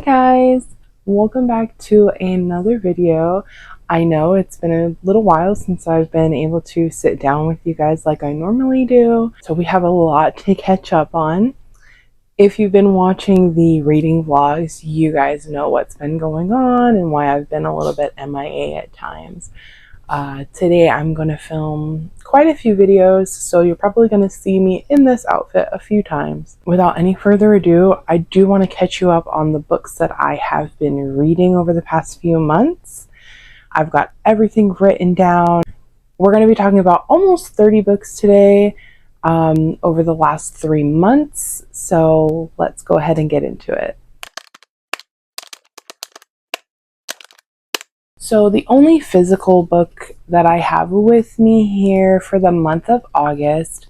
guys, welcome back to another video. I know it's been a little while since I've been able to sit down with you guys like I normally do, so we have a lot to catch up on. If you've been watching the reading vlogs, you guys know what's been going on and why I've been a little bit MIA at times. Today I'm going to film quite a few videos, so you're probably going to see me in this outfit a few times. Without any further ado, I do want to catch you up on the books that I have been reading over the past few months. I've got everything written down. We're going to be talking about almost 30 books today over the last 3 months, so let's go ahead and get into it. So the only physical book that I have with me here for the month of August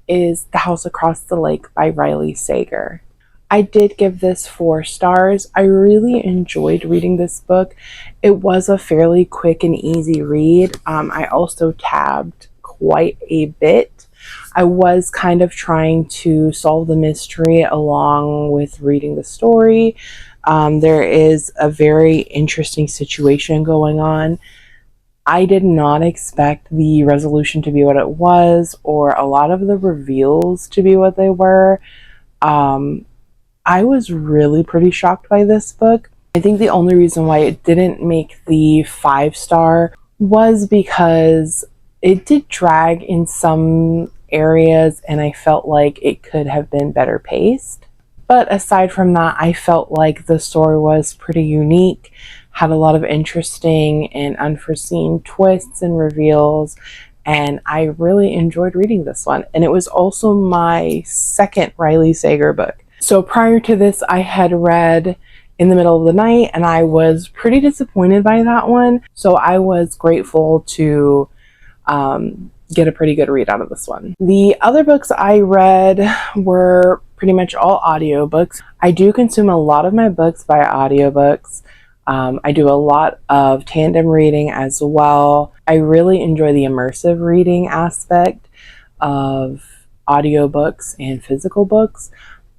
is The House Across the Lake by Riley Sager. I did give this 4 stars. I really enjoyed reading this book. It was a fairly quick and easy read. I also tabbed quite a bit. I was kind of trying to solve the mystery along with reading the story. There is a very interesting situation going on. I did not expect the resolution to be what it was, or a lot of the reveals to be what they were. I was really pretty shocked by this book. I think the only reason why it didn't make the 5-star was because it did drag in some areas and I felt like it could have been better paced. But aside from that, I felt like the story was pretty unique, had a lot of interesting and unforeseen twists and reveals, and I really enjoyed reading this one. And it was also my second Riley Sager book. So prior to this, I had read In the Middle of the Night, and I was pretty disappointed by that one. So I was grateful to get a pretty good read out of this one. The other books I read were pretty much all audiobooks. I do consume a lot of my books by audiobooks. I do a lot of tandem reading as well. I really enjoy the immersive reading aspect of audiobooks and physical books,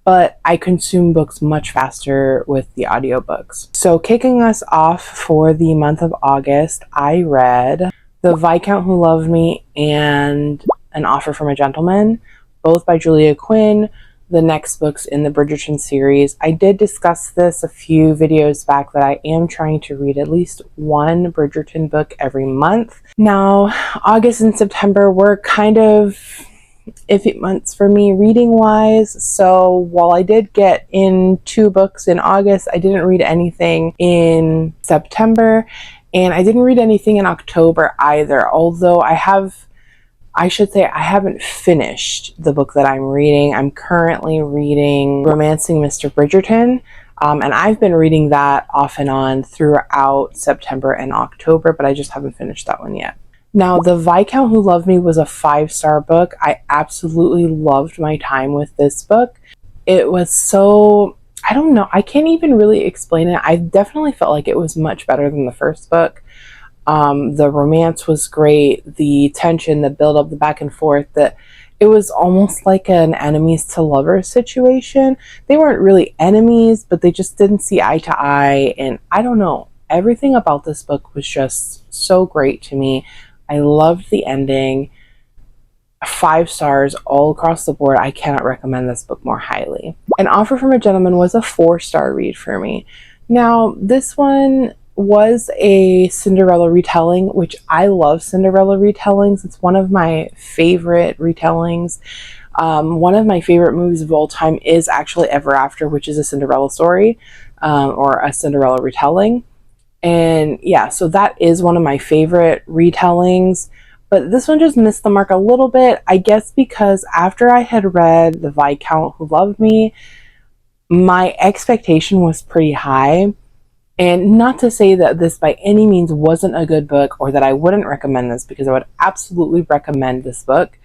but I consume books much faster with the audiobooks. So kicking us off for the month of August, I read The Viscount Who Loved Me and An Offer from a Gentleman, both by Julia Quinn, the next books in the Bridgerton series. I did discuss this a few videos back that I am trying to read at least one Bridgerton book every month. Now, August and September were kind of iffy months for me reading wise, so while I did get in 2 books in August, I didn't read anything in September, and I didn't read anything in October either, although I haven't finished the book that I'm reading. I'm currently reading Romancing Mr. Bridgerton, and I've been reading that off and on throughout September and October, but I just haven't finished that one yet. Now, The Viscount Who Loved Me was a 5-star book. I absolutely loved my time with this book. It was so, I don't know, I can't even really explain it. I definitely felt like it was much better than the first book. The romance was great, the tension, the build-up, the back and forth, that it was almost like an enemies to lovers situation. They weren't really enemies, but they just didn't see eye to eye, and I don't know, everything about this book was just so great to me. I loved the ending. 5 stars all across the board. I cannot recommend this book more highly. An Offer from a Gentleman was a 4-star read for me. Now, this one was a Cinderella retelling, which I love Cinderella retellings. It's one of my favorite retellings. One of my favorite movies of all time is actually Ever After, which is a Cinderella story, or a Cinderella retelling. And yeah, so that is one of my favorite retellings, but this one just missed the mark a little bit, I guess because after I had read The Viscount Who Loved Me, my expectation was pretty high. And not to say that this by any means wasn't a good book or that I wouldn't recommend this, because I would absolutely recommend this book.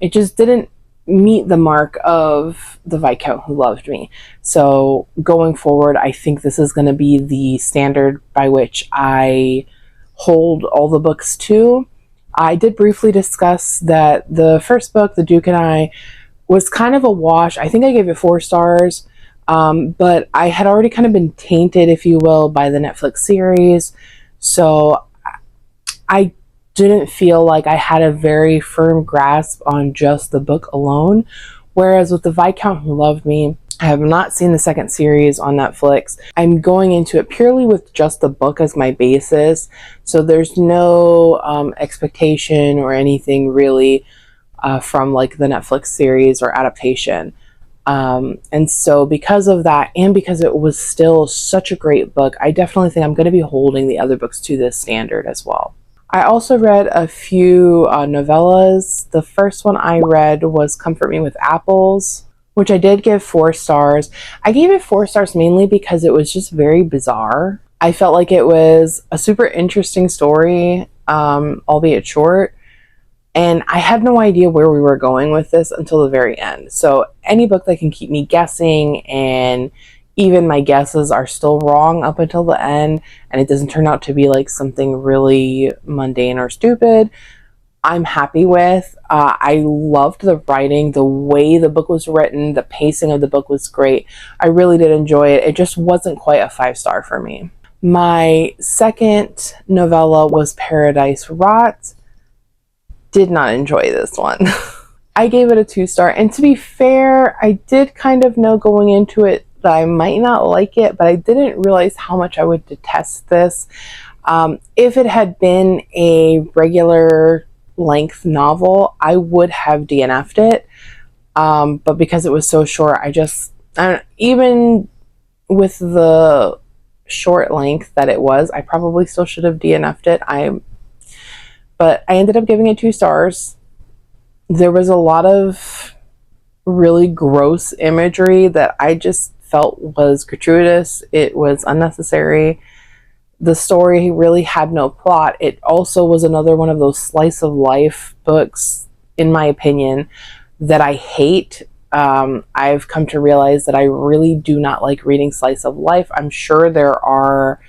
It just didn't meet the mark of The Viscount Who Loved Me. So going forward, I think this is going to be the standard by which I hold all the books to. I did briefly discuss that the first book, The Duke and I, was kind of a wash. I think I gave it 4 stars. But I had already kind of been tainted, if you will, by the Netflix series. So I didn't feel like I had a very firm grasp on just the book alone. Whereas with The Viscount Who Loved Me, I have not seen the second series on Netflix. I'm going into it purely with just the book as my basis. So there's no expectation or anything really from like the Netflix series or adaptation. And so because of that, and because it was still such a great book, I definitely think I'm going to be holding the other books to this standard as well. I also read a few novellas. The first one I read was Comfort Me with Apples, which I did give 4 stars. I gave it 4 stars mainly because it was just very bizarre. I felt like it was a super interesting story, albeit short. And I had no idea where we were going with this until the very end. So any book that can keep me guessing, and even my guesses are still wrong up until the end, and it doesn't turn out to be like something really mundane or stupid, I'm happy with. I loved the writing, the way the book was written, the pacing of the book was great. I really did enjoy it. It just wasn't quite a 5-star for me. My second novella was Paradise Rot. Did not enjoy this one. I gave it a 2-star, and to be fair, I did kind of know going into it that I might not like it, but I didn't realize how much I would detest this. If it had been a regular length novel, I would have DNF'd it, but because it was so short, even with the short length that it was, I probably still should have DNF'd it. But I ended up giving it 2 stars. There was a lot of really gross imagery that I just felt was gratuitous. It was unnecessary. The story really had no plot. It also was another one of those slice of life books, in my opinion, that I hate. I've come to realize that I really do not like reading slice of life. I'm sure there are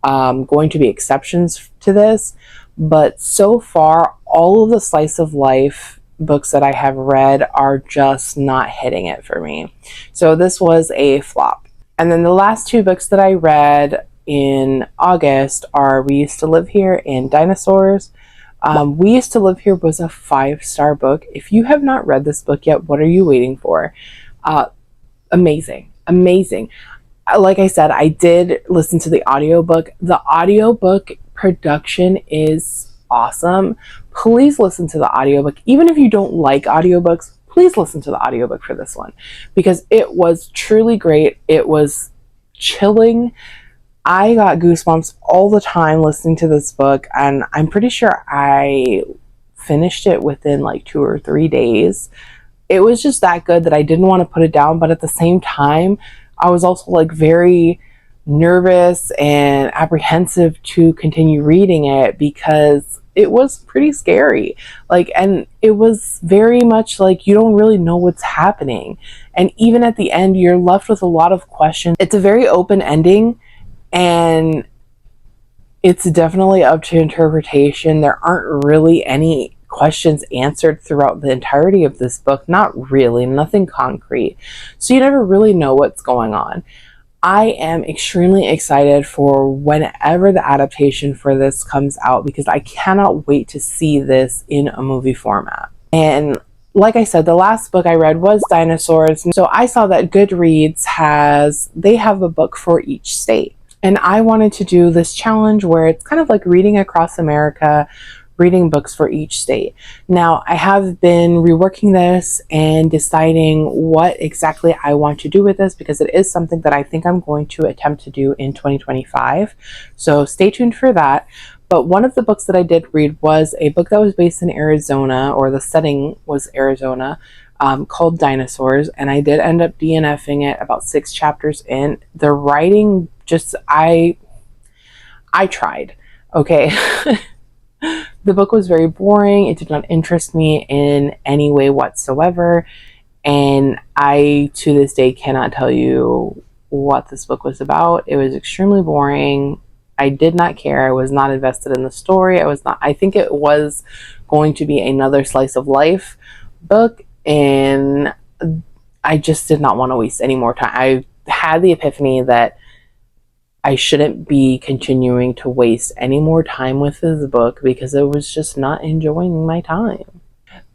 going to be exceptions to this, but so far, all of the slice of life books that I have read are just not hitting it for me. So this was a flop. And then the last 2 books that I read in August are We Used to Live Here and Dinosaurs. We Used to Live Here was a 5-star book. If you have not read this book yet, what are you waiting for? Amazing. Amazing. Like I said, I did listen to the audiobook. The audiobook production is awesome. Please listen to the audiobook. Even if you don't like audiobooks, please listen to the audiobook for this one, because it was truly great. It was chilling. I got goosebumps all the time listening to this book, and I'm pretty sure I finished it within like 2 or 3 days. It was just that good that I didn't want to put it down, but at the same time, I was also like very nervous and apprehensive to continue reading it because it was pretty scary. And it was very much like you don't really know what's happening. And even at the end, you're left with a lot of questions. It's a very open ending, and it's definitely up to interpretation. There aren't really any questions answered throughout the entirety of this book. Not really, nothing concrete. So you never really know what's going on. I am extremely excited for whenever the adaptation for this comes out, because I cannot wait to see this in a movie format. And like I said, the last book I read was Dinosaurs. So I saw that Goodreads they have a book for each state. And I wanted to do this challenge where it's kind of like reading across America, reading books for each state. Now, I have been reworking this and deciding what exactly I want to do with this, because it is something that I think I'm going to attempt to do in 2025. So stay tuned for that. But one of the books that I did read was a book that was based in Arizona, or the setting was Arizona, called Dinosaurs. And I did end up DNFing it about 6 chapters in. The writing I tried, okay? The book was very boring. It did not interest me in any way whatsoever. And I, to this day, cannot tell you what this book was about. It was extremely boring. I did not care. I was not invested in the story. I think it was going to be another slice of life book. And I just did not want to waste any more time. I had the epiphany that I shouldn't be continuing to waste any more time with this book because I was just not enjoying my time.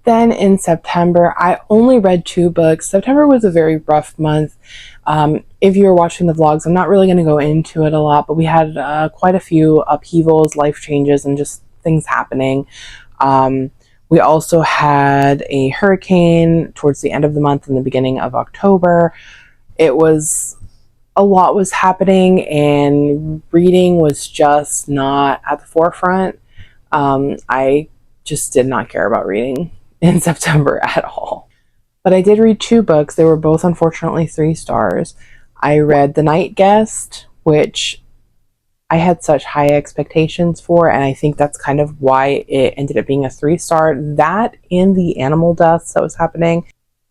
Then in September, I only read 2 books. September was a very rough month. If you're watching the vlogs, I'm not really going to go into it a lot, but we had quite a few upheavals, life changes, and just things happening. We also had a hurricane towards the end of the month and the beginning of October. A lot was happening, and reading was just not at the forefront. I just did not care about reading in September at all. But I did read 2 books. They were both unfortunately 3 stars. I read The Night Guest, which I had such high expectations for, and I think that's kind of why it ended up being a 3-star. That and the animal deaths that was happening.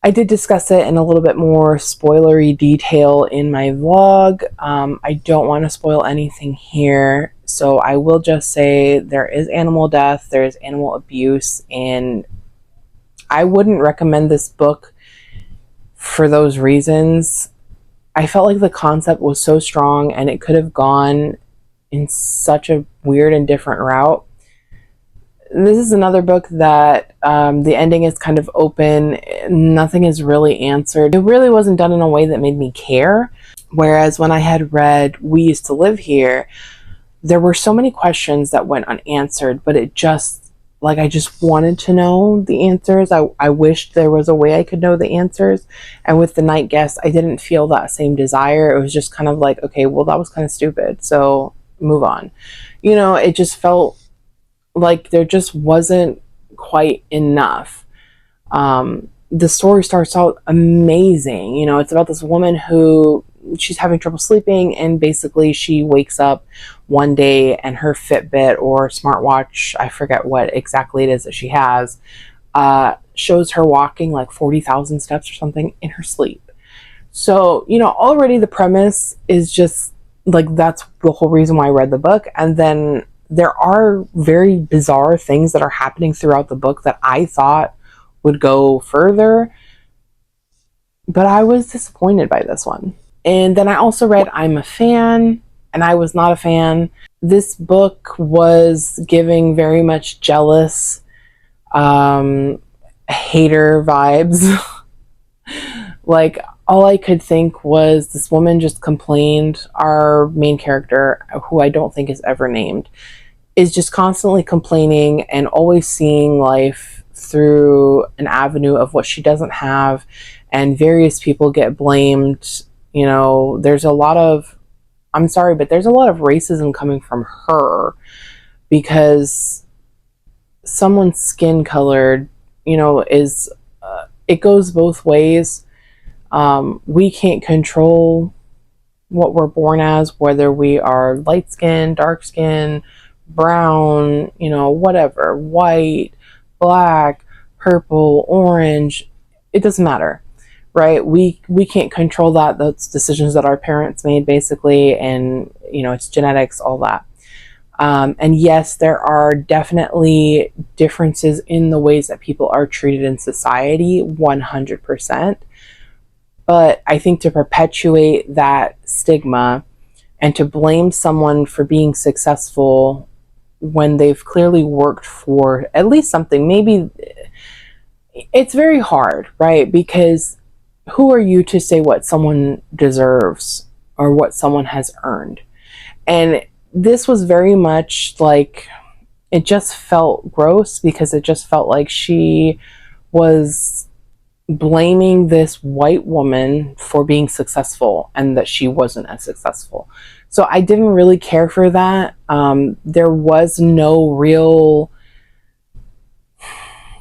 I did discuss it in a little bit more spoilery detail in my vlog. I don't want to spoil anything here, so I will just say there is animal death, there is animal abuse, and I wouldn't recommend this book for those reasons. I felt like the concept was so strong and it could have gone in such a weird and different route. This is another book that the ending is kind of open. Nothing is really answered. It really wasn't done in a way that made me care. Whereas when I had read We Used to Live Here, there were so many questions that went unanswered, but it just, like, I just wanted to know the answers. I wished there was a way I could know the answers. And with The Night Guest, I didn't feel that same desire. It was just kind of like, okay, well, that was kind of stupid, so move on. You know, it just felt like there just wasn't quite enough. The story starts out amazing. You know, it's about this woman who, she's having trouble sleeping, and basically she wakes up one day and her Fitbit or smartwatch, I forget what exactly it is that she has, shows her walking like 40,000 steps or something in her sleep. So, you know, already the premise is just like, that's the whole reason why I read the book. And then there are very bizarre things that are happening throughout the book that I thought would go further, but I was disappointed by this one. And then I also read I'm a Fan, and I was not a fan. This book was giving very much jealous, hater vibes. Like, all I could think was this woman just complained. Our main character, who I don't think is ever named, is just constantly complaining and always seeing life through an avenue of what she doesn't have, and various people get blamed. You know, there's a lot of, I'm sorry, but there's a lot of racism coming from her because someone's skin colored, you know, is, it goes both ways. We can't control what we're born as, whether we are light skin, dark skin, brown, you know, whatever, white, black, purple, orange, it doesn't matter, right? We can't control that. That's decisions that our parents made, basically, and, you know, it's genetics, all that. And yes, there are definitely differences in the ways that people are treated in society, 100%. But I think to perpetuate that stigma and to blame someone for being successful when they've clearly worked for at least something, maybe, it's very hard, right? Because who are you to say what someone deserves or what someone has earned? And this was very much like, it just felt gross because it just felt like she was blaming this white woman for being successful and that she wasn't as successful. So I didn't really care for that. There was no real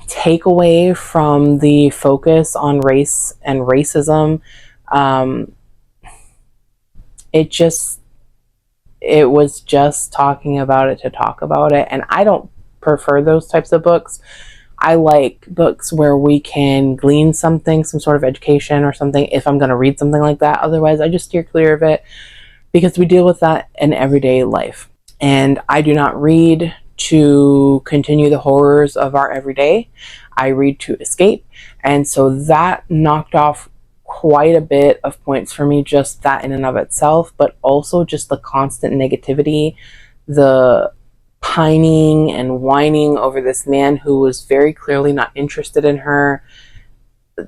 takeaway from the focus on race and racism. It was just talking about it to talk about it, and I don't prefer those types of books. I like books where we can glean something, some sort of education or something, if I'm going to read something like that. Otherwise, I just steer clear of it because we deal with that in everyday life. And I do not read to continue the horrors of our everyday. I read to escape. And so that knocked off quite a bit of points for me, just that in and of itself, but also just the constant negativity, the pining and whining over this man who was very clearly not interested in her.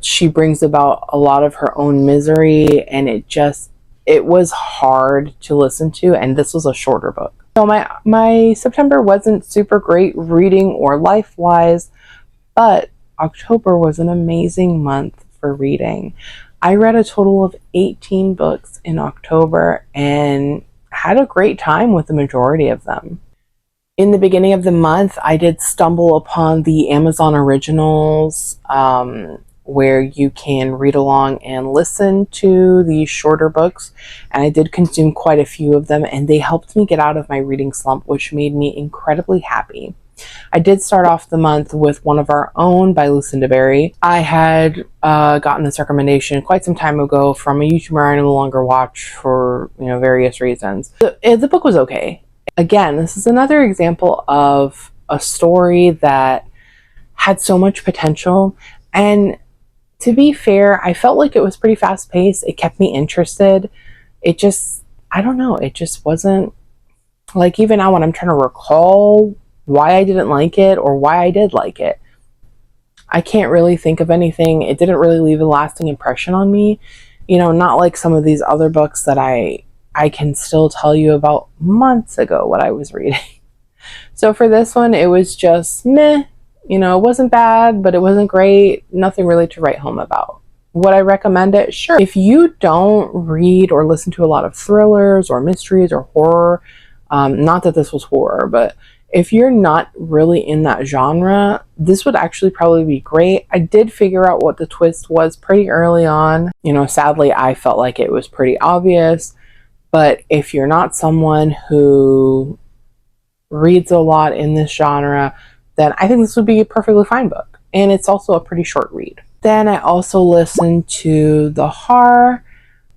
She brings about a lot of her own misery, and it was hard to listen to, and this was a shorter book. So my September wasn't super great reading or life-wise, but October was an amazing month for reading. I read a total of 18 books in October and had a great time with the majority of them. In the beginning of the month, I did stumble upon the Amazon Originals, where you can read along and listen to these shorter books, and I did consume quite a few of them, and they helped me get out of my reading slump, which made me incredibly happy. I did start off the month with One of Our Own by Lucinda Berry. I had gotten this recommendation quite some time ago from a YouTuber I no longer watch for various reasons. The book was okay. Again, this is another example of a story that had so much potential, and to be fair, I felt like it was pretty fast-paced. It kept me interested. I don't know, it just wasn't, like, even now when I'm trying to recall why I didn't like it or why I did like it, I can't really think of anything. It didn't really leave a lasting impression on me. Not like some of these other books that I can still tell you about months ago what I was reading. So for this one, it was just meh. It wasn't bad, but it wasn't great. Nothing really to write home about. Would I recommend it? Sure. If you don't read or listen to a lot of thrillers or mysteries or horror, not that this was horror, but if you're not really in that genre, this would actually probably be great. I did figure out what the twist was pretty early on. Sadly, I felt like it was pretty obvious. But if you're not someone who reads a lot in this genre, then I think this would be a perfectly fine book. And it's also a pretty short read. Then I also listened to The Shire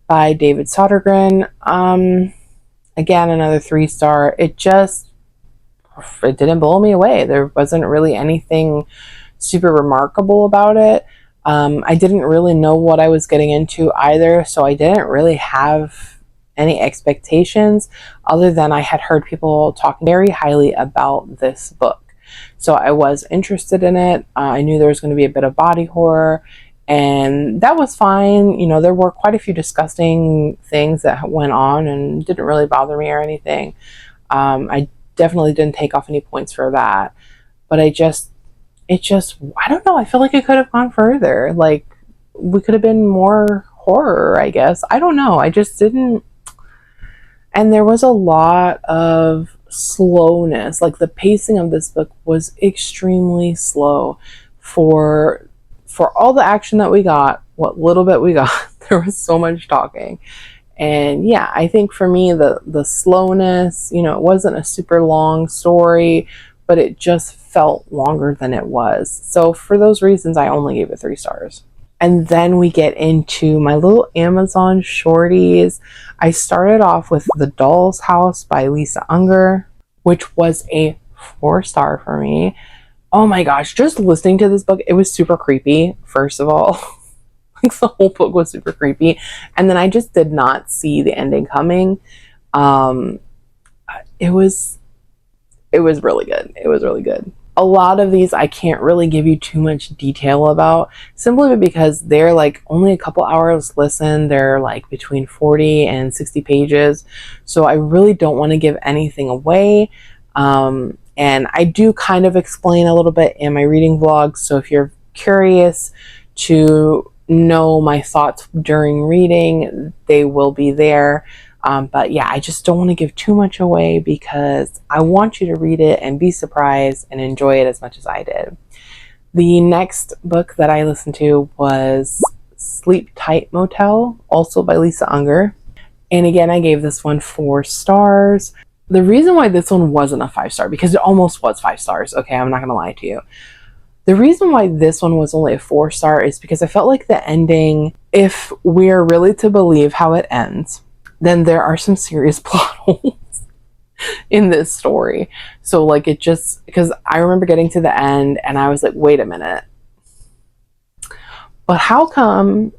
by David Sodergren. Again, another 3-star. It didn't blow me away. There wasn't really anything super remarkable about it. I didn't really know what I was getting into either, so I didn't really have any expectations other than I had heard people talking very highly about this book. So I was interested in it. I knew there was going to be a bit of body horror, and that was fine. There were quite a few disgusting things that went on and didn't really bother me or anything. I definitely didn't take off any points for that. But I don't know. I feel like it could have gone further. Like, we could have been more horror, I guess. I don't know. I just didn't. And there was a lot of slowness. Like, the pacing of this book was extremely slow for all the action that we got. What little bit we got, there was so much talking. And yeah, I think for me, the slowness, it wasn't a super long story, but it just felt longer than it was. So for those reasons, I only gave it 3 stars. And then we get into my little Amazon shorties. I started off with The Doll's House by Lisa Unger, which was a 4-star for me. Oh my gosh, just listening to this book, it was super creepy, first of all. Like, the whole book was super creepy. And then I just did not see the ending coming. It was really good. It was really good. A lot of these I can't really give you too much detail about, simply because they're like only a couple hours listen. They're like between 40 and 60 pages. So I really don't want to give anything away. And I do kind of explain a little bit in my reading vlog. So if you're curious to know my thoughts during reading, they will be there. But yeah, I just don't want to give too much away because I want you to read it and be surprised and enjoy it as much as I did. The next book that I listened to was Sleep Tight Motel, also by Lisa Unger. And again, I gave this one 4 stars. The reason why this one wasn't a 5-star, because it almost was 5 stars. Okay, I'm not going to lie to you. The reason why this one was only a 4-star is because I felt like the ending, if we're really to believe how it ends, then there are some serious plot holes in this story. So like, it just, because I remember getting to the end and I was like, wait a minute, but how come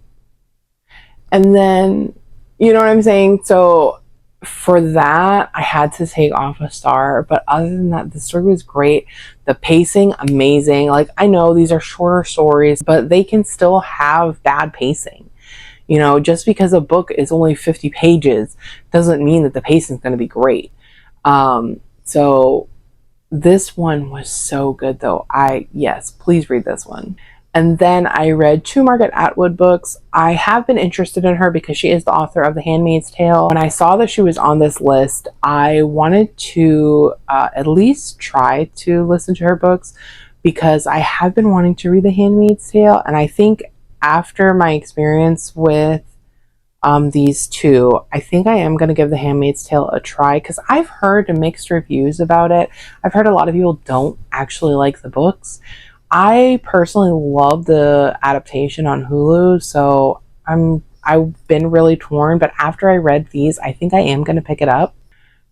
And then, you know what I'm saying? So for that, I had to take off a star. But other than that, the story was great. The pacing, amazing. Like, I know these are shorter stories, but they can still have bad pacing. You know, just because a book is only 50 pages doesn't mean that the pacing is going to be great. So this one was so good, though. Yes, please read this one. And then I read two Margaret Atwood books. I have been interested in her because she is the author of The Handmaid's Tale. When I saw that she was on this list, I wanted to at least try to listen to her books because I have been wanting to read The Handmaid's Tale. And I think after my experience with these two, I think I am going to give The Handmaid's Tale a try because I've heard mixed reviews about it. I've heard a lot of people don't actually like the books. I personally love the adaptation on Hulu, so I've been really torn, but after I read these, I think I am going to pick it up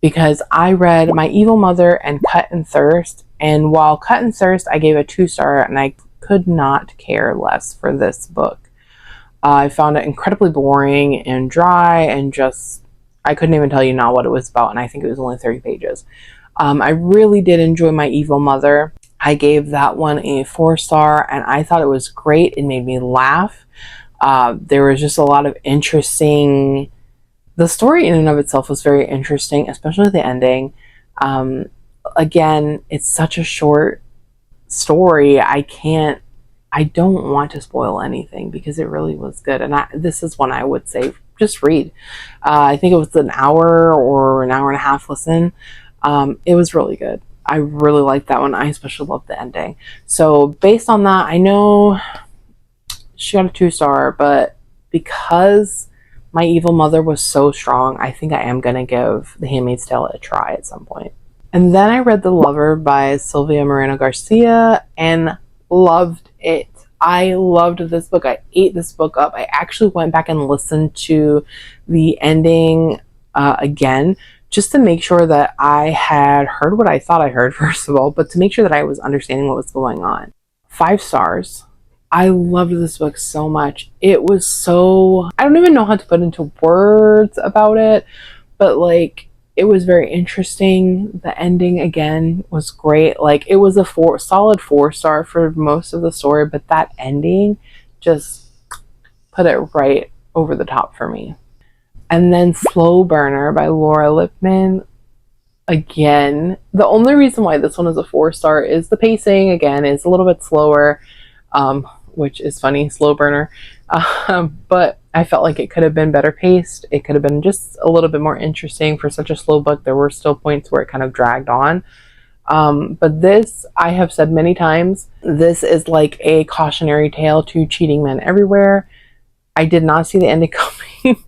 because I read My Evil Mother and Cut and Thirst, and while Cut and Thirst I gave a 2-star, and I could not care less for this book. I found it incredibly boring and dry and just, I couldn't even tell you now what it was about, and I think it was only 30 pages. I really did enjoy My Evil Mother. I gave that one a 4-star, and I thought it was great. It made me laugh. There was just a lot of interesting... The story in and of itself was very interesting, especially the ending. Again, it's such a short story. I don't want to spoil anything because it really was good. And this is one I would say just read. I think it was an hour or an hour and a half listen. It was really good. I really liked that one. I especially loved the ending. So based on that, I know she got a 2-star, but because My Evil Mother was so strong, I think I am going to give The Handmaid's Tale a try at some point. And then I read The Lover by Sylvia Moreno Garcia and loved it. I loved this book. I ate this book up. I actually went back and listened to the ending again, just to make sure that I had heard what I thought I heard, first of all, but to make sure that I was understanding what was going on. 5 stars. I loved this book so much. It was so... I don't even know how to put into words about it, but like, it was very interesting. The ending, again, was great. Like, it was a solid 4-star for most of the story, but that ending just put it right over the top for me. And then Slow Burner by Laura Lippman. Again, the only reason why this one is a 4-star is the pacing. Again, is a little bit slower, which is funny, Slow Burner. But I felt like it could have been better paced. It could have been just a little bit more interesting for such a slow book. There were still points where it kind of dragged on. But this, I have said many times, this is like a cautionary tale to cheating men everywhere. I did not see the ending coming.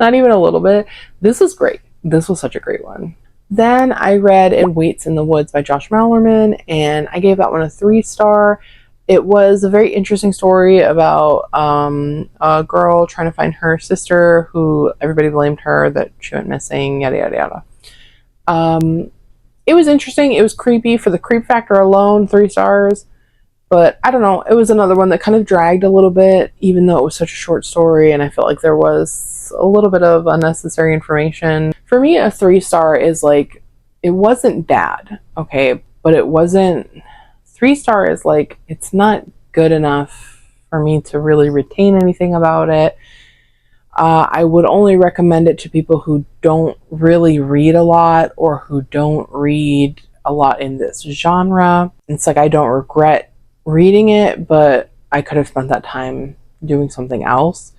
Not even a little bit. This was great. This was such a great one. Then I read It Waits in the Woods by Josh Malerman, and I gave that one a 3-star. It was a very interesting story about a girl trying to find her sister who everybody blamed her that she went missing, yada, yada, yada. It was interesting. It was creepy. For the creep factor alone, 3 stars. But I don't know, it was another one that kind of dragged a little bit, even though it was such a short story, and I felt like there was a little bit of unnecessary information. For me, a 3-star is like, it wasn't bad, okay, but it wasn't... 3-star is like, it's not good enough for me to really retain anything about it. I would only recommend it to people who don't really read a lot or who don't read a lot in this genre. It's like, I don't regret reading it, but I could have spent that time doing something else.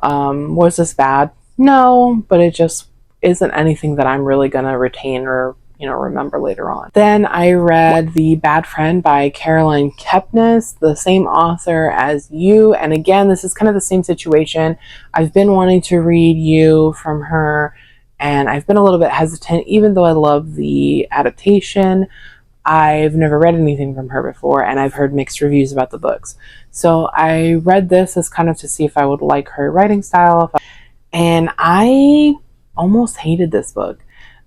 Was this bad? No, but it just isn't anything that I'm really gonna retain or, you know, remember later on. Then I read The Bad Friend by Caroline Kepnes, the same author as You, and again, this is kind of the same situation. I've been wanting to read You from her, and I've been a little bit hesitant, even though I love the adaptation. I've never read anything from her before, and I've heard mixed reviews about the books. So I read this as kind of to see if I would like her writing style. And I almost hated this book.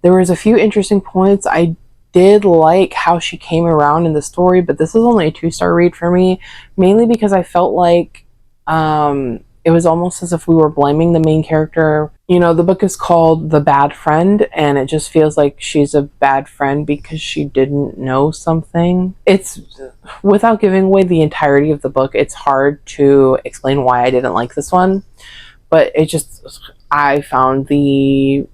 There was a few interesting points. I did like how she came around in the story, but this was only a 2-star read for me, mainly because I felt like it was almost as if we were blaming the main character. You know, the book is called The Bad Friend, and it just feels like she's a bad friend because she didn't know something. It's, without giving away the entirety of the book, it's hard to explain why I didn't like this one. But it just, I found the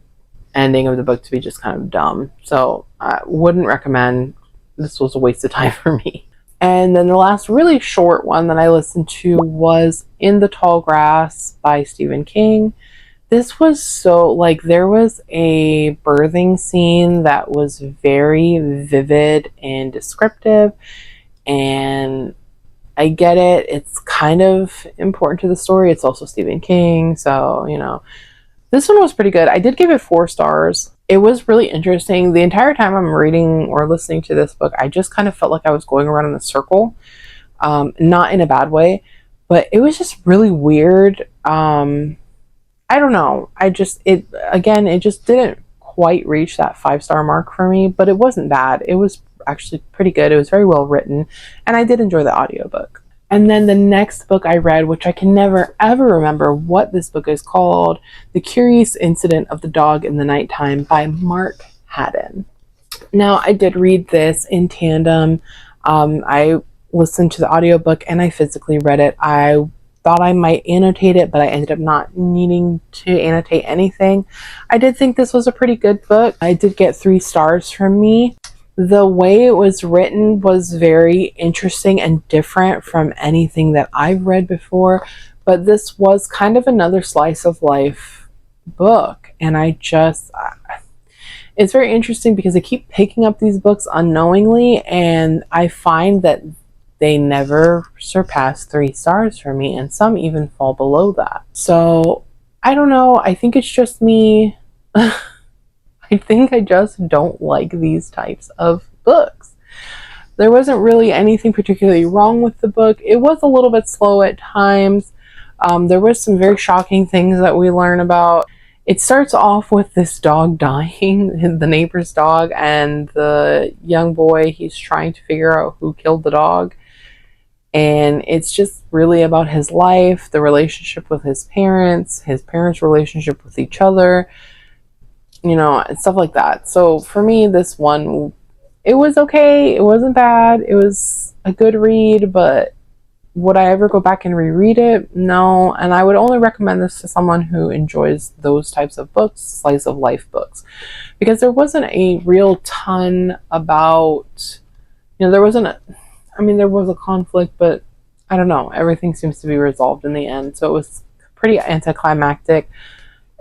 ending of the book to be just kind of dumb. So I wouldn't recommend. This was a waste of time for me. And then the last really short one that I listened to was In the Tall Grass by Stephen King. This was so, like, there was a birthing scene that was very vivid and descriptive, and I get it. It's kind of important to the story. It's also Stephen King, so, you know. This one was pretty good. I did give it 4 stars. It was really interesting. The entire time I'm reading or listening to this book, I just kind of felt like I was going around in a circle. Not in a bad way, but it was just really weird. I don't know. It just didn't quite reach that 5-star mark for me, but it wasn't bad. It was actually pretty good. It was very well written, and I did enjoy the audiobook. And then the next book I read, which I can never ever remember what this book is called, The Curious Incident of the Dog in the Nighttime by Mark Haddon. Now, I did read this in tandem. I listened to the audiobook and I physically read it. I thought I might annotate it, but I ended up not needing to annotate anything. I did think this was a pretty good book. I did get 3 stars from me. The way it was written was very interesting and different from anything that I've read before, but this was kind of another slice of life book, and it's very interesting because I keep picking up these books unknowingly, and I find that they never surpass 3 stars for me, and some even fall below that. So I don't know. I think it's just me. I think I just don't like these types of books. There wasn't really anything particularly wrong with the book. It was a little bit slow at times. There was some very shocking things that we learn about. It starts off with this dog dying, the neighbor's dog, and the young boy, he's trying to figure out who killed the dog. And it's just really about his life, the relationship with his parents' relationship with each other, you know, and stuff like that. So for me, this one, it was okay. It wasn't bad. It was a good read, but would I ever go back and reread it? No. And I would only recommend this to someone who enjoys those types of books, slice of life books, because there wasn't a real ton about, you know, there was a conflict, but I don't know. Everything seems to be resolved in the end. So it was pretty anticlimactic.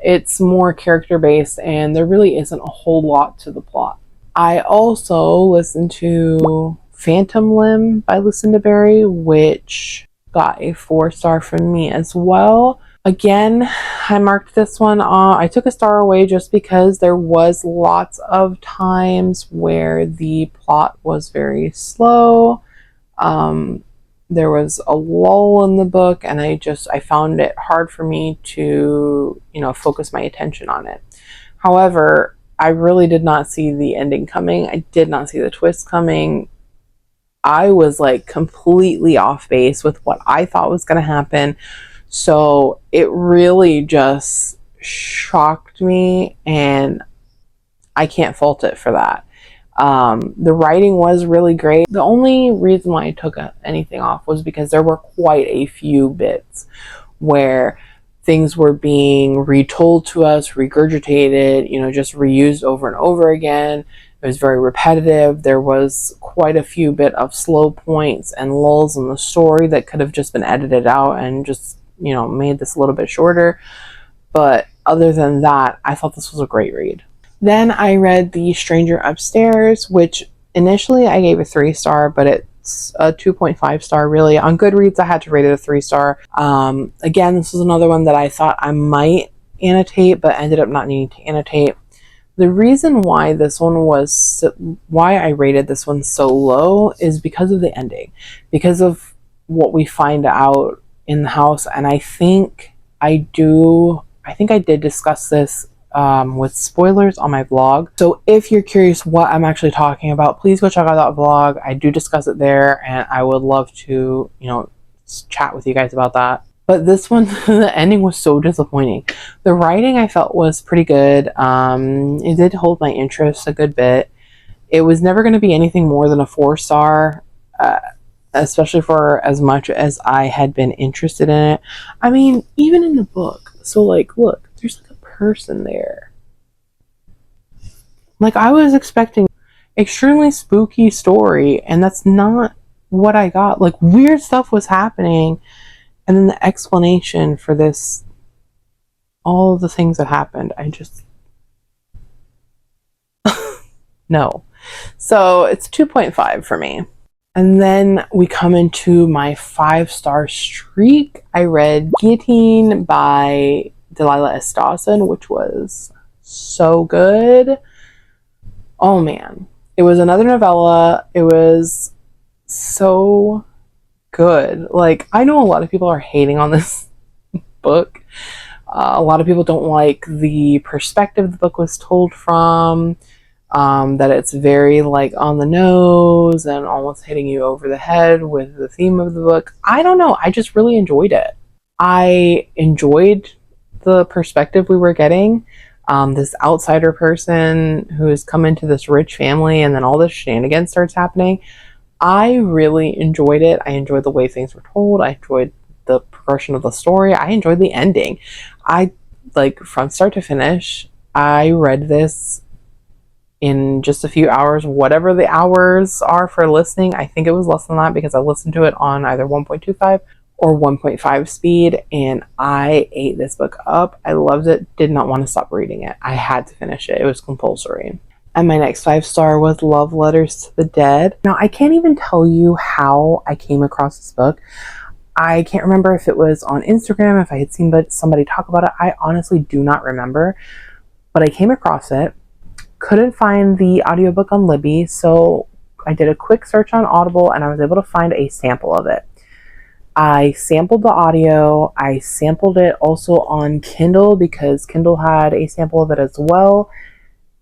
It's more character-based, and there really isn't a whole lot to the plot. I also listened to Phantom Limb by Lucinda Berry, which got a 4-star from me as well. Again, I marked this one off. I took a star away just because there was lots of times where the plot was very slow. There was a lull in the book, and I found it hard for me to, you know, focus my attention on it. However, I really did not see the ending coming. I did not see the twist coming. I was like completely off base with what I thought was going to happen. So it really just shocked me, and I can't fault it for that. The writing was really great. The only reason why I took anything off was because there were quite a few bits where things were being retold to us, regurgitated, you know, just reused over and over again. It was very repetitive. There was quite a few bit of slow points and lulls in the story that could have just been edited out and just, you know, made this a little bit shorter. But other than that, I thought this was a great read. Then I read The Stranger Upstairs, which initially I gave a 3-star, but it's a 2.5 star really. On Goodreads, I had to rate it a 3-star. Again, this was another one that I thought I might annotate, but ended up not needing to annotate. The reason why I rated this one so low is because of the ending, because of what we find out in the house. And I think I did discuss this with spoilers on my vlog. So if you're curious what I'm actually talking about, please go check out that vlog. I do discuss it there, and I would love to, you know, chat with you guys about that. But this one, the ending was so disappointing. The writing I felt was pretty good. It did hold my interest a good bit. It was never going to be anything more than a 4 star, uh, especially for as much as I had been interested in it. I mean, even in the book. So, like, look, there's like a person there. Like, I was expecting extremely spooky story, and that's not what I got. Like, weird stuff was happening, and then the explanation for this, all of the things that happened, I just, no. So it's 2.5 for me. And then we come into my 5 star streak. I read Guillotine by Delilah S. Dawson, which was so good. Oh man. It was another novella. It was so good. Like, I know a lot of people are hating on this book. A lot of people don't like the perspective the book was told from. That it's very like on the nose and almost hitting you over the head with the theme of the book. I don't know. I just really enjoyed it. I enjoyed the perspective we were getting. This outsider person who has come into this rich family and then all this shenanigans starts happening. I really enjoyed it. I enjoyed the way things were told. I enjoyed the progression of the story. I enjoyed the ending. I, like, from start to finish, I read this in just a few hours, whatever the hours are for listening. I think it was less than that because I listened to it on either 1.25 or 1.5 speed, and I ate this book up. I loved it, did not want to stop reading it. I had to finish it. It was compulsory. And my next 5 star was Love Letters to the Dead. Now, I can't even tell you how I came across this book. I can't remember if it was on Instagram, if I had seen somebody talk about it. I honestly do not remember, but I came across it. Couldn't find the audiobook on Libby, so I did a quick search on Audible and I was able to find a sample of it. I sampled the audio. I sampled it also on Kindle because Kindle had a sample of it as well,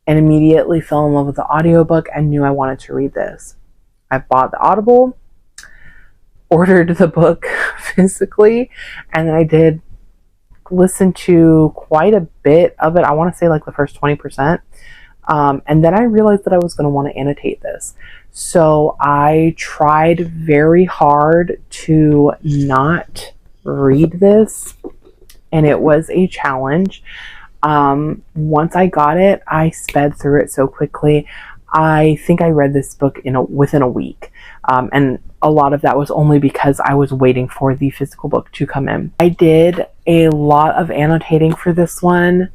and immediately fell in love with the audiobook and knew I wanted to read this. I bought the Audible, ordered the book physically, and then I did listen to quite a bit of it. I want to say like the first 20%. And then I realized that I was going to want to annotate this. So I tried very hard to not read this, and it was a challenge. Once I got it, I sped through it so quickly. I think I read this book within a week. And a lot of that was only because I was waiting for the physical book to come in. I did a lot of annotating for this one,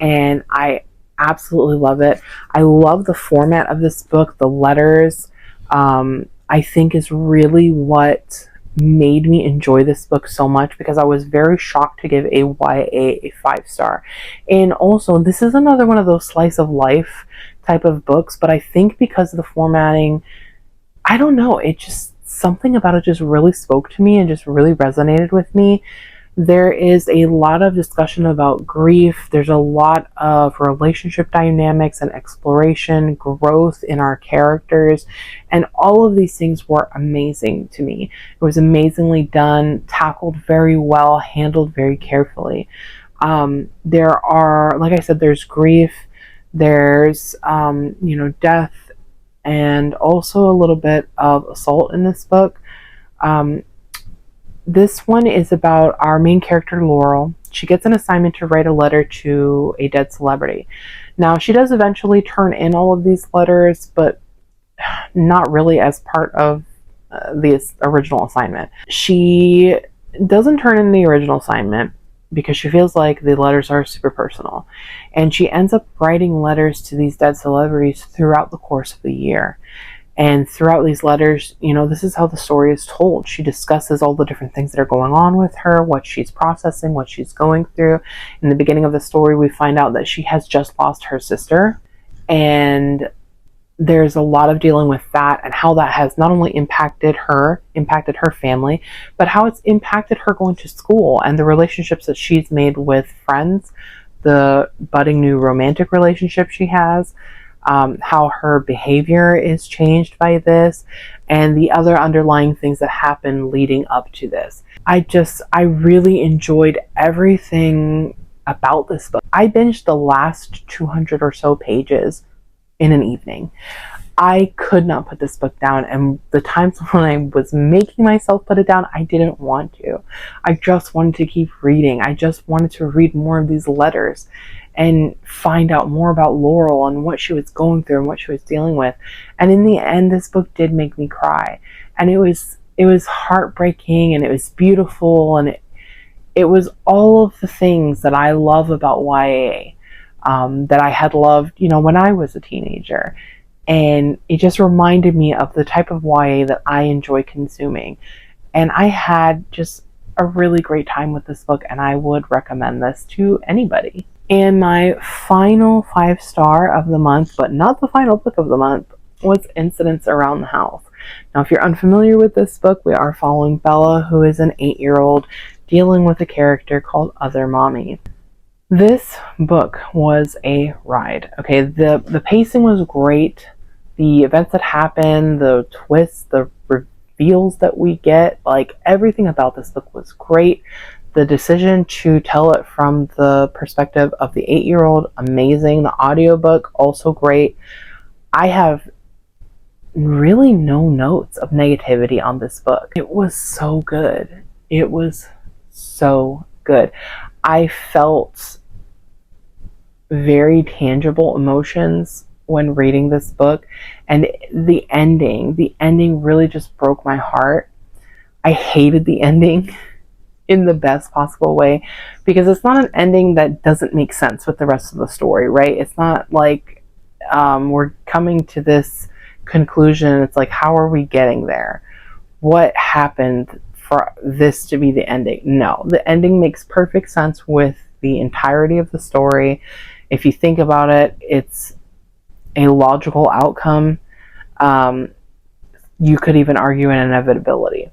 and I absolutely love it. I love the format of this book. The letters, I think, is really what made me enjoy this book so much, because I was very shocked to give a YA a 5 star. And also, this is another one of those slice of life type of books, but I think because of the formatting, I don't know, it just, something about it just really spoke to me and just really resonated with me. There is a lot of discussion about grief. There's a lot of relationship dynamics and exploration, growth in our characters, and all of these things were amazing to me. It was amazingly done, tackled very well, handled very carefully. There are, like I said, there's grief, there's, death, and also a little bit of assault in this book. This one is about our main character, Laurel. She gets an assignment to write a letter to a dead celebrity. Now, she does eventually turn in all of these letters, but not really as part of the original assignment. She doesn't turn in the original assignment because she feels like the letters are super personal. And she ends up writing letters to these dead celebrities throughout the course of the year. And throughout these letters, this is how the story is told. She discusses all the different things that are going on with her, what she's processing, what she's going through. In the beginning of the story, we find out that she has just lost her sister. And there's a lot of dealing with that and how that has not only impacted her family, but how it's impacted her going to school and the relationships that she's made with friends, the budding new romantic relationship she has. how her behavior is changed by this, and the other underlying things that happen leading up to this. I really enjoyed everything about this book. I binged the last 200 or so pages in an evening. I could not put this book down, and the times when I was making myself put it down, I didn't want to. I just wanted to keep reading. I just wanted to read more of these letters and find out more about Laurel and what she was going through and what she was dealing with. And in the end, this book did make me cry. And it was heartbreaking, and it was beautiful, and it was all of the things that I love about YA, that I had loved, when I was a teenager. And it just reminded me of the type of YA that I enjoy consuming. And I had just a really great time with this book, and I would recommend this to anybody. And my final 5-star of the month, but not the final book of the month, was Incidents Around the House. Now, if you're unfamiliar with this book, we are following Bella, who is an 8-year-old dealing with a character called Other Mommy. This book was a ride. Okay, the pacing was great. The events that happen, the twists, the reveals that we get, like everything about this book was great. The decision to tell it from the perspective of the 8-year-old, amazing. The audiobook, also great. I have really no notes of negativity on this book. It was so good. It was so good. I felt very tangible emotions when reading this book, and the ending really just broke my heart. I hated the ending in the best possible way, because it's not an ending that doesn't make sense with the rest of the story, right? It's not like we're coming to this conclusion. It's like, how are we getting there? What happened for this to be the ending? No, the ending makes perfect sense with the entirety of the story. If you think about it, it's a logical outcome. You could even argue an inevitability.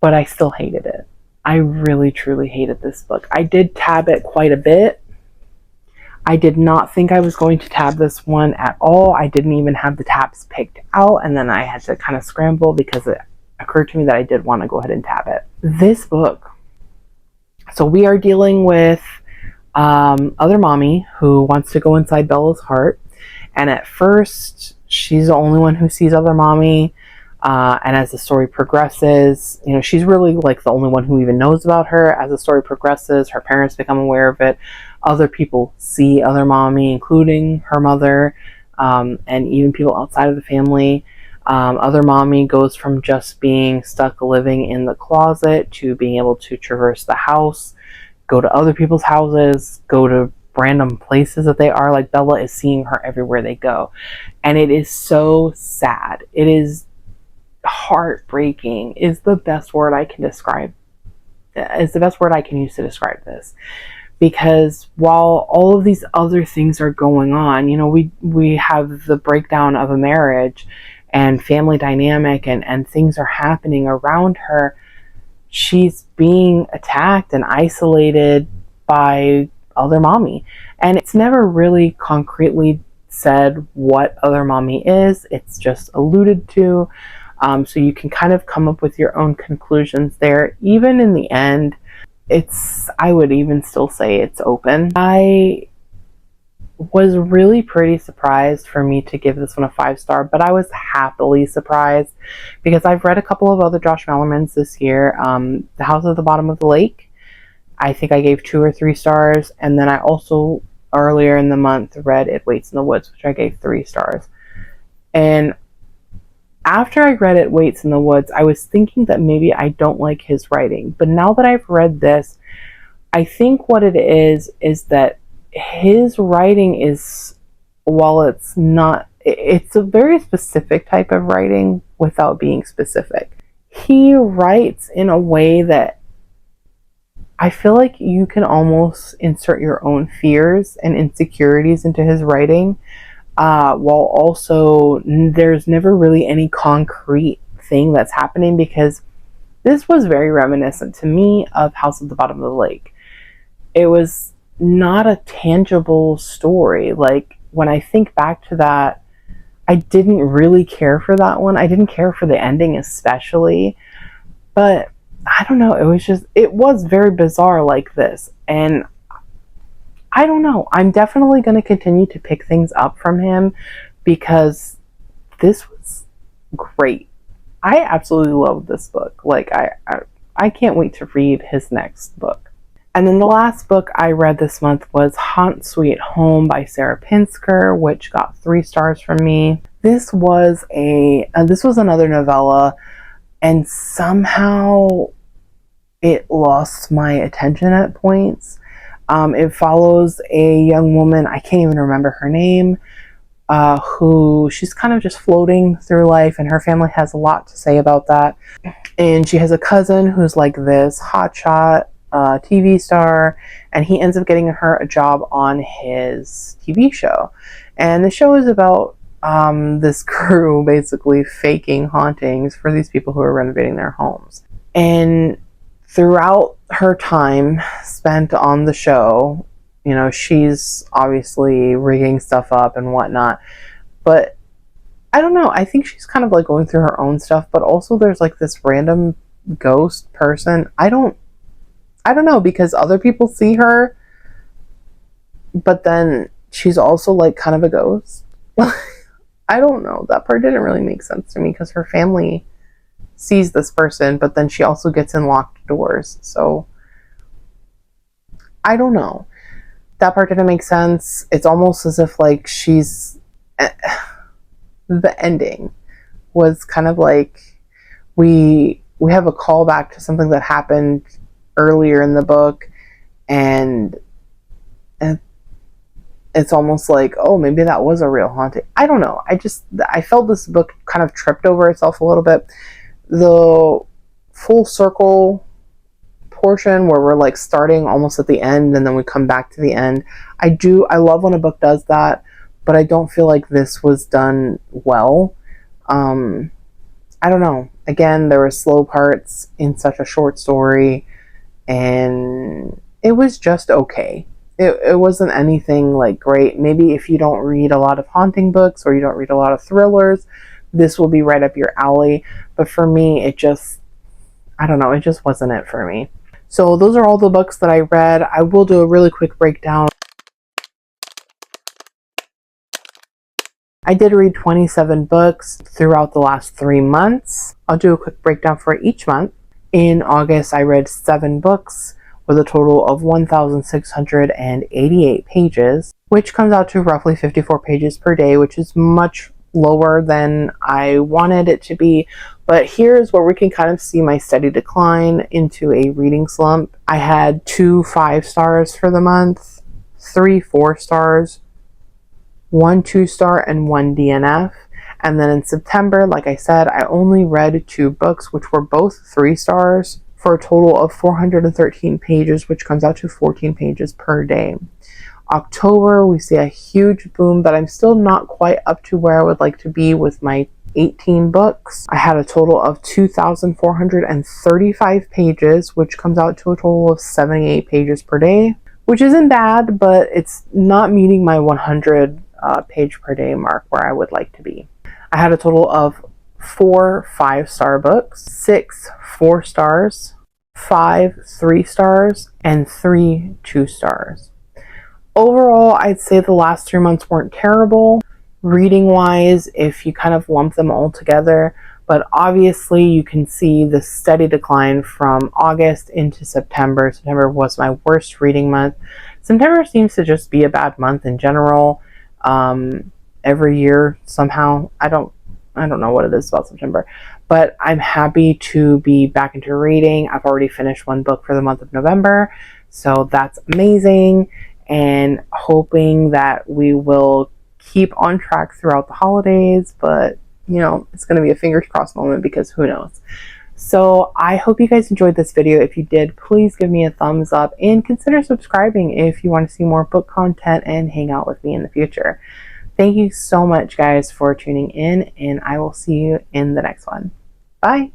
But I still hated it. I really, truly hated this book. I did tab it quite a bit. I did not think I was going to tab this one at all. I didn't even have the tabs picked out, and then I had to kind of scramble because it occurred to me that I did want to go ahead and tab it. This book, so we are dealing with Other Mommy, who wants to go inside Bella's heart, and at first she's the only one who sees Other Mommy. And as the story progresses, she's really like the only one who even knows about her. As the story progresses, her parents become aware of it. Other people see Other Mommy, including her mother, and even people outside of the family. Other Mommy goes from just being stuck living in the closet to being able to traverse the house, go to other people's houses, go to random places that they are. Like, Bella is seeing her everywhere they go. And it is so sad. It is heartbreaking is the best word I can describe. Is the best word I can use to describe this. Because while all of these other things are going on, we have the breakdown of a marriage and family dynamic, and things are happening around her, she's being attacked and isolated by Other Mommy. And it's never really concretely said what Other Mommy is. It's just alluded to. So you can kind of come up with your own conclusions there. Even in the end, I would even still say it's open. I was really pretty surprised for me to give this one a 5-star, but I was happily surprised because I've read a couple of other Josh Malermans this year. The House at the Bottom of the Lake, I think I gave 2 or 3 stars. And then I also, earlier in the month, read It Waits in the Woods, which I gave 3 stars. And after I read It Waits in the Woods, I was thinking that maybe I don't like his writing. But now that I've read this, I think what it is that his writing is, while it's a very specific type of writing without being specific. He writes in a way that I feel like you can almost insert your own fears and insecurities into his writing. While also there's never really any concrete thing that's happening, because this was very reminiscent to me of House at the Bottom of the Lake. It was not a tangible story. Like, when I think back to that, I didn't really care for that one. I didn't care for the ending especially, but I don't know, it was very bizarre like this. And I don't know, I'm definitely going to continue to pick things up from him because this was great. I absolutely love this book. Like, I can't wait to read his next book. And then the last book I read this month was Haunt Sweet Home by Sarah Pinsker, which got 3 stars from me. This was another novella, and somehow it lost my attention at points. It follows a young woman, I can't even remember her name, who she's kind of just floating through life, and her family has a lot to say about that. And she has a cousin who's like this hotshot TV star, and he ends up getting her a job on his TV show. And the show is about this crew basically faking hauntings for these people who are renovating their homes. And throughout her time spent on the show, you know, she's obviously rigging stuff up and whatnot, but I don't know, I think she's kind of like going through her own stuff, but also there's like this random ghost person. I don't know, because other people see her, but then she's also like kind of a ghost. I don't know, that part didn't really make sense to me because her family sees this person, but then she also gets in locked doors. So I don't know, that part didn't make sense. It's almost as if like the ending was kind of like we have a callback to something that happened earlier in the book, and it's almost like, oh, maybe that was a real haunting. I don't know, I felt this book kind of tripped over itself a little bit. The full circle portion where we're like starting almost at the end and then we come back to the end, I love when a book does that, but I don't feel like this was done well. I don't know, again, there were slow parts in such a short story, and it was just okay. It wasn't anything like great. Maybe if you don't read a lot of haunting books or you don't read a lot of thrillers, this will be right up your alley. But for me, I don't know, it just wasn't it for me. So those are all the books that I read. I will do a really quick breakdown. I did read 27 books throughout the last 3 months. I'll do a quick breakdown for each month. In August, I read 7 books with a total of 1,688 pages, which comes out to roughly 54 pages per day, which is much lower than I wanted it to be. But here's where we can kind of see my steady decline into a reading slump. I had 2 5 stars for the month, 3 4 stars, 1 2 star, and 1 DNF. And then in September, like I said, I only read 2 books, which were both 3 stars, for a total of 413 pages, which comes out to 14 pages per day. October, we see a huge boom, but I'm still not quite up to where I would like to be with my 18 books. I had a total of 2,435 pages, which comes out to a total of 78 pages per day, which isn't bad, but it's not meeting my 100 page per day mark where I would like to be. I had a total of 4 5-star books, 6 4 stars, 5 3 stars, and 3 2 stars. Overall, I'd say the last 3 months weren't terrible, reading wise, if you kind of lump them all together, but obviously you can see the steady decline from August into September. September was my worst reading month. September seems to just be a bad month in general. Every year somehow. I don't know what it is about September, but I'm happy to be back into reading. I've already finished 1 book for the month of November, so that's amazing, and hoping that we will keep on track throughout the holidays. But you know, it's going to be a fingers crossed moment because who knows. So I hope you guys enjoyed this video. If you did, please give me a thumbs up and consider subscribing if you want to see more book content and hang out with me in the future. Thank you so much, guys, for tuning in, and I will see you in the next one. Bye.